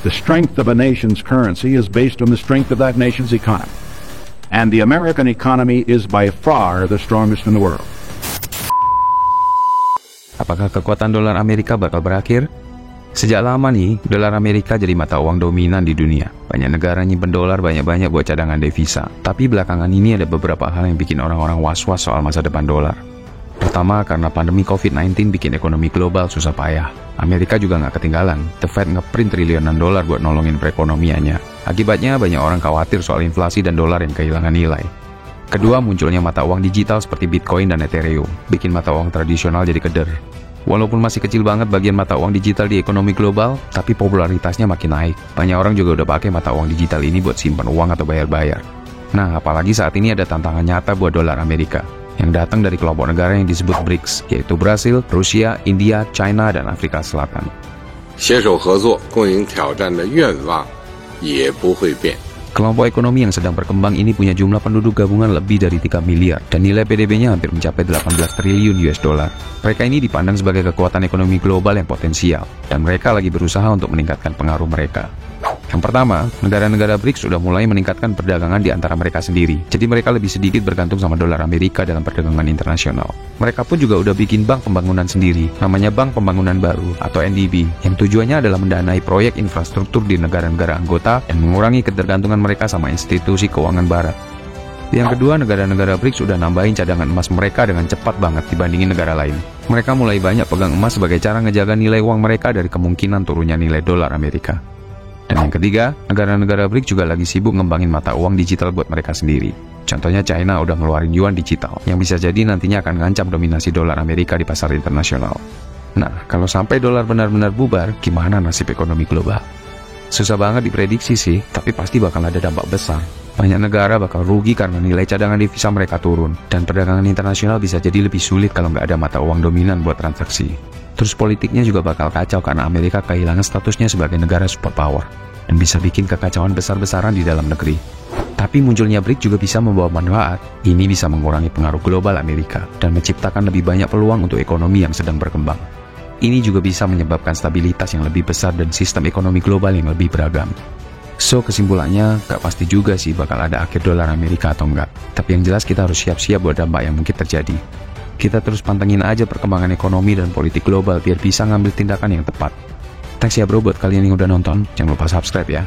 The strength of a nation's currency is based on the strength of that nation's economy. And the American economy is by far the strongest in the world. Apakah kekuatan dolar Amerika bakal berakhir? Sejak lama nih, dolar Amerika jadi mata uang dominan di dunia. Banyak negara nyimpen dolar banyak-banyak buat cadangan devisa. Tapi belakangan ini ada beberapa hal yang bikin orang-orang was-was soal masa depan dolar. Pertama, karena pandemi COVID-19 bikin ekonomi global susah payah. Amerika juga nggak ketinggalan. The Fed ngeprint triliunan dolar buat nolongin perekonomiannya. Akibatnya, banyak orang khawatir soal inflasi dan dolar yang kehilangan nilai. Kedua, munculnya mata uang digital seperti Bitcoin dan Ethereum. Bikin mata uang tradisional jadi keder. Walaupun masih kecil banget bagian mata uang digital di ekonomi global, tapi popularitasnya makin naik. Banyak orang juga udah pakai mata uang digital ini buat simpan uang atau bayar-bayar. Nah, apalagi saat ini ada tantangan nyata buat dolar Amerika, yang datang dari kelompok negara yang disebut BRICS, yaitu Brasil, Rusia, India, China, dan Afrika Selatan. 携手合作共赢挑战的愿望也不会变。 Kelompok ekonomi yang sedang berkembang ini punya jumlah penduduk gabungan lebih dari 3 miliar dan nilai PDB-nya hampir mencapai 18 triliun US dollar. Mereka ini dipandang sebagai kekuatan ekonomi global yang potensial dan mereka lagi berusaha untuk meningkatkan pengaruh mereka. Yang pertama, negara-negara BRICS sudah mulai meningkatkan perdagangan di antara mereka sendiri. Jadi mereka lebih sedikit bergantung sama dolar Amerika dalam perdagangan internasional. Mereka pun juga udah bikin bank pembangunan sendiri, namanya Bank Pembangunan Baru atau NDB, yang tujuannya adalah mendanai proyek infrastruktur di negara-negara anggota dan mengurangi ketergantungan mereka sama institusi keuangan barat. Yang kedua, negara-negara BRICS sudah nambahin cadangan emas mereka dengan cepat banget dibandingin negara lain. Mereka mulai banyak pegang emas sebagai cara ngejaga nilai uang mereka dari kemungkinan turunnya nilai dolar Amerika. Dan yang ketiga, negara-negara BRICS juga lagi sibuk ngembangin mata uang digital buat mereka sendiri. Contohnya China udah ngeluarin yuan digital, yang bisa jadi nantinya akan ngancam dominasi dolar Amerika di pasar internasional. Nah, kalau sampai dolar benar-benar bubar, gimana nasib ekonomi global? Susah banget diprediksi sih, tapi pasti bakal ada dampak besar. Banyak negara bakal rugi karena nilai cadangan devisa mereka turun, dan perdagangan internasional bisa jadi lebih sulit kalau nggak ada mata uang dominan buat transaksi. Terus politiknya juga bakal kacau karena Amerika kehilangan statusnya sebagai negara superpower dan bisa bikin kekacauan besar-besaran di dalam negeri. Tapi munculnya BRICS juga bisa membawa manfaat. Ini bisa mengurangi pengaruh global Amerika dan menciptakan lebih banyak peluang untuk ekonomi yang sedang berkembang. Ini juga bisa menyebabkan stabilitas yang lebih besar dan sistem ekonomi global yang lebih beragam. So, kesimpulannya, gak pasti juga sih bakal ada akhir dolar Amerika atau enggak. Tapi yang jelas kita harus siap-siap buat dampak yang mungkin terjadi. Kita terus pantengin aja perkembangan ekonomi dan politik global biar bisa ngambil tindakan yang tepat. Thanks ya bro buat kalian yang udah nonton. Jangan lupa subscribe ya.